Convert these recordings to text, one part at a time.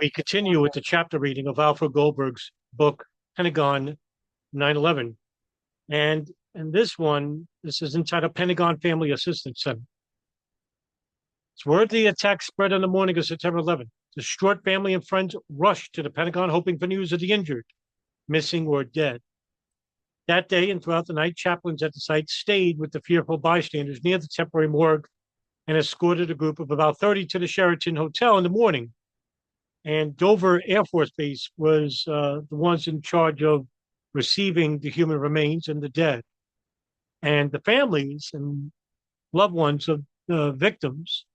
We continue with the chapter reading of Alfred Goldberg's book, Pentagon 9/11. And in this one, this is entitled Pentagon Family Assistance Center. It's word the attack spread on the morning of September 11th. Distraught family and friends rushed to the Pentagon hoping for news of the injured, missing, or dead. That day and throughout the night, chaplains at the site stayed with the fearful bystanders near the temporary morgue and escorted a group of about 30 to the Sheraton Hotel in the morning. And Dover Air Force Base was the ones in charge of receiving the human remains and the dead. And the families and loved ones of the victims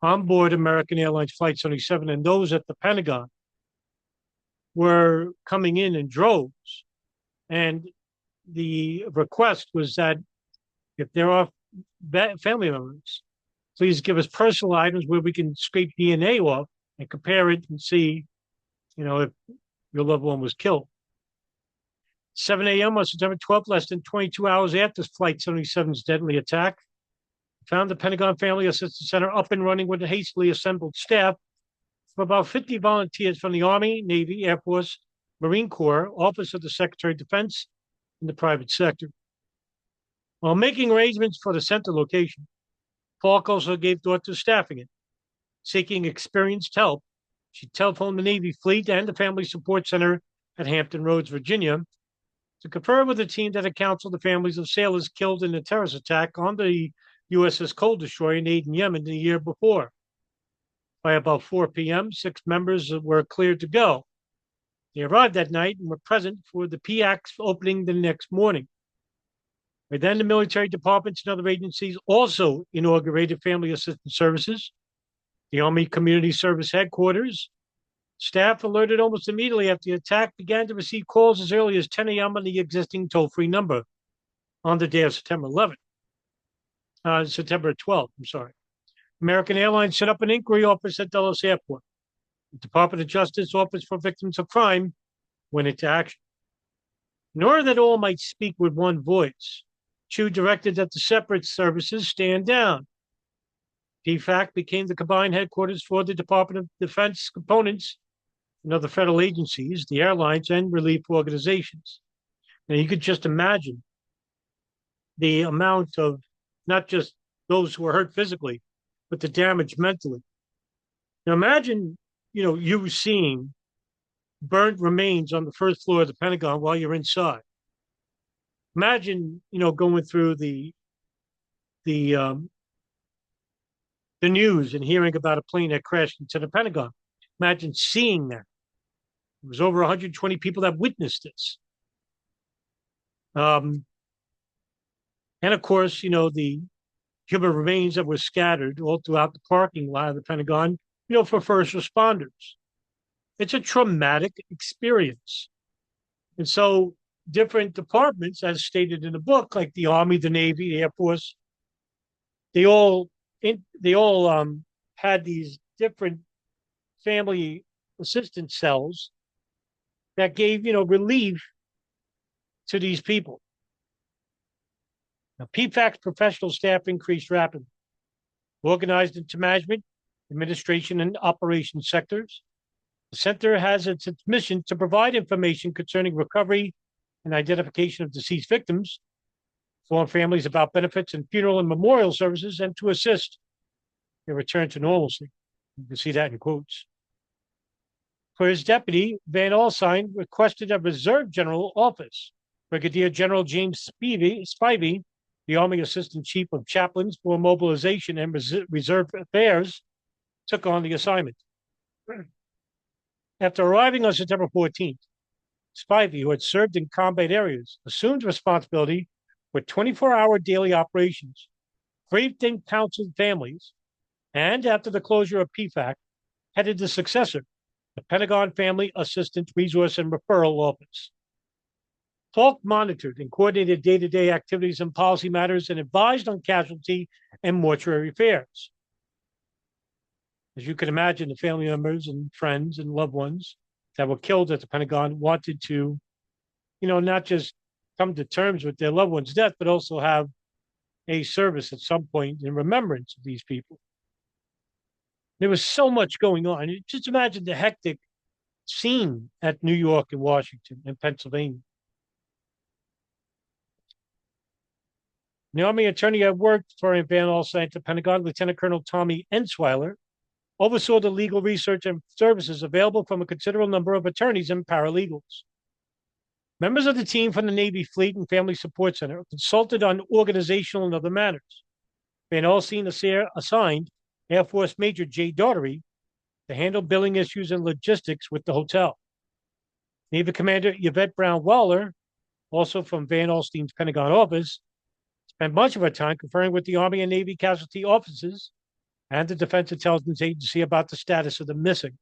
on board American Airlines Flight 77 and those at the Pentagon were coming in droves. And the request was that if there are family members, please give us personal items where we can scrape DNA off and compare it and see, if your loved one was killed. 7 a.m. on September 12th, less than 22 hours after Flight 77's deadly attack, found the Pentagon Family Assistance Center up and running with a hastily assembled staff of about 50 volunteers from the Army, Navy, Air Force, Marine Corps, Office of the Secretary of Defense, and the private sector. While making arrangements for the center location, Falk also gave thought to staffing it. Seeking experienced help, she telephoned the Navy Fleet and the Family Support Center at Hampton Roads, Virginia, to confer with a team that had counseled the families of sailors killed in the terrorist attack on the USS Coal Destroyer in Aden, Yemen, the year before. By about 4 p.m., 6 members were cleared to go. They arrived that night and were present for the PAC's opening the next morning. By then, the military departments and other agencies also inaugurated family assistance services. The Army Community Service Headquarters staff alerted almost immediately after the attack began to receive calls as early as 10 a.m. on the existing toll-free number on the day of September 12th, American Airlines set up an inquiry office at Dulles Airport. The Department of Justice Office for Victims of Crime went into action. In order that all might speak with one voice, Chu directed that the separate services stand down. PFAC became the combined headquarters for the Department of Defense components and other federal agencies, the airlines, and relief organizations. Now, you could just imagine the amount of not just those who were hurt physically, but the damage mentally. Now, imagine, you seeing burnt remains on the first floor of the Pentagon while you're inside. Imagine, going through the news and hearing about a plane that crashed into the Pentagon. Imagine seeing that. There was over 120 people that witnessed this. And of course, the human remains that were scattered all throughout the parking lot of the Pentagon, for first responders. It's a traumatic experience. And so different departments, as stated in the book, like the Army, the Navy, the Air Force, they all had these different family assistance cells that gave, relief to these people. Now, PFAC's professional staff increased rapidly, organized into management, administration, and operations sectors. The center has its mission to provide information concerning recovery and identification of deceased victims, inform families about benefits and funeral and memorial services, and to assist in return to normalcy. You can see that in quotes. For his deputy, Van Alstyne requested a reserve general office. Brigadier General James Spivey, the Army Assistant Chief of Chaplains for Mobilization and Reserve Affairs, took on the assignment. After arriving on September 14th, Spivey, who had served in combat areas, assumed responsibility for 24-hour daily operations, briefed and counseled families, and after the closure of PFAC, headed the successor, the Pentagon Family Assistance Resource and Referral Office. Falk monitored and coordinated day-to-day activities and policy matters and advised on casualty and mortuary affairs. As you can imagine, the family members and friends and loved ones that were killed at the Pentagon wanted to, not just come to terms with their loved one's death, but also have a service at some point in remembrance of these people. There was so much going on. Just imagine the hectic seen at New York and Washington and Pennsylvania. The Army attorney had worked for Van Alstyne at the Pentagon, Lieutenant Colonel Tommy Ensweiler, oversaw the legal research and services available from a considerable number of attorneys and paralegals. Members of the team from the Navy Fleet and Family Support Center consulted on organizational and other matters. Van Alstyne assigned Air Force Major Jay Daugherty to handle billing issues and logistics with the hotel. Navy Commander Yvette Brown Waller, also from Van Alstyne's Pentagon office, spent much of her time conferring with the Army and Navy casualty offices and the Defense Intelligence Agency about the status of the missing.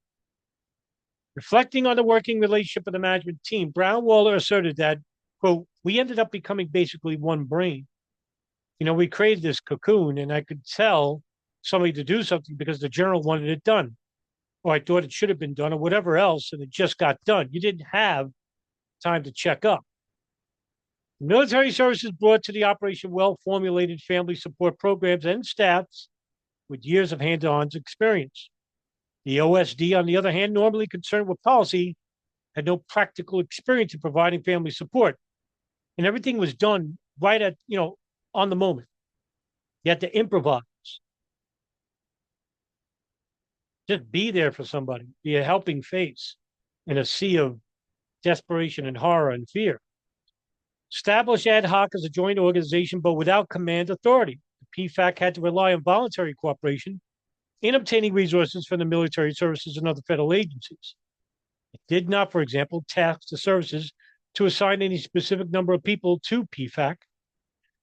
Reflecting on the working relationship of the management team, Brown Waller asserted that, quote, we ended up becoming basically one brain. We created this cocoon, and I could tell somebody to do something because the general wanted it done, or I thought it should have been done, or whatever else, and it just got done. You didn't have time to check up. Military services brought to the operation well-formulated family support programs and staffs with years of hands-on experience. The OSD, on the other hand, normally concerned with policy, had no practical experience in providing family support. And everything was done right at, on the moment. You had to improvise. Just be there for somebody, be a helping face in a sea of desperation and horror and fear. Established ad hoc as a joint organization, but without command authority. The PFAC had to rely on voluntary cooperation in obtaining resources from the military services and other federal agencies. It did not, for example, task the services to assign any specific number of people to PFAC.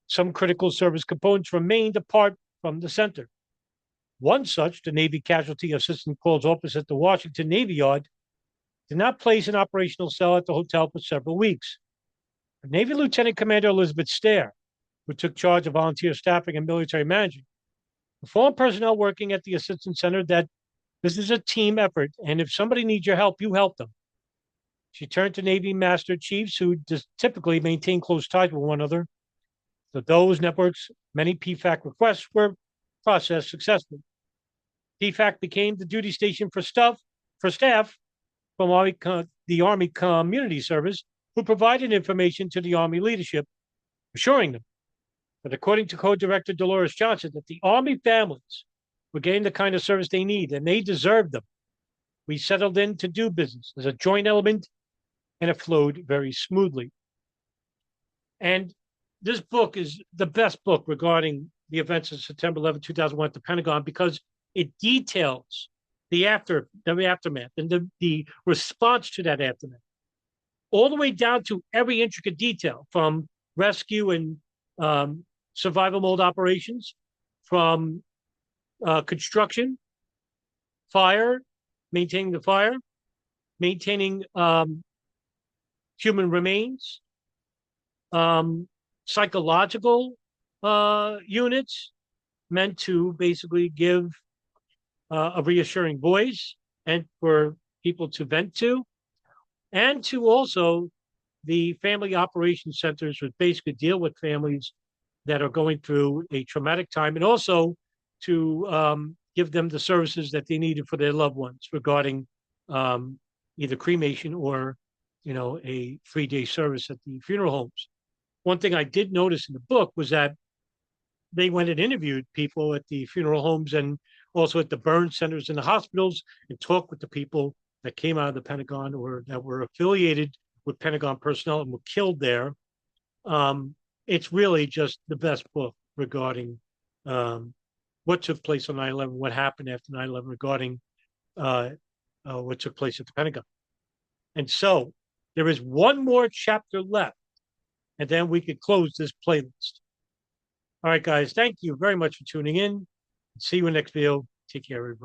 Some critical service components remained apart from the center. One such, the Navy Casualty Assistant Calls Office at the Washington Navy Yard, did not place an operational cell at the hotel for several weeks. Navy Lieutenant Commander Elizabeth Stair, who took charge of volunteer staffing and military management, informed personnel working at the Assistance Center that this is a team effort, and if somebody needs your help, you help them. She turned to Navy Master Chiefs, who typically maintain close ties with one another. So those networks, many PFAC requests were processed successfully. PFAC became the duty station for staff from the Army Community Service, who provided information to the Army leadership, assuring them that according to Co-Director Dolores Johnson, that the Army families were getting the kind of service they need, and they deserved them. We settled in to do business as a joint element, and it flowed very smoothly. And this book is the best book regarding the events of September 11, 2001 at the Pentagon, because it details the aftermath and the response to that aftermath, all the way down to every intricate detail, from rescue and survival mode operations, from construction, fire, maintaining the fire, maintaining human remains, psychological units meant to basically give a reassuring voice and for people to vent to, and to also the family operations centers, which basically deal with families that are going through a traumatic time, and also to give them the services that they needed for their loved ones regarding either cremation or, a 3-day service at the funeral homes. One thing I did notice in the book was that they went and interviewed people at the funeral homes and also at the burn centers and the hospitals, and talked with the people that came out of the Pentagon or that were affiliated with Pentagon personnel and were killed there. It's really just the best book regarding what took place on 9/11, what happened after 9/11, regarding what took place at the Pentagon. And so there is one more chapter left, and then we could close this playlist. All right, guys, thank you very much for tuning in. See you in the next video. Take care, everybody.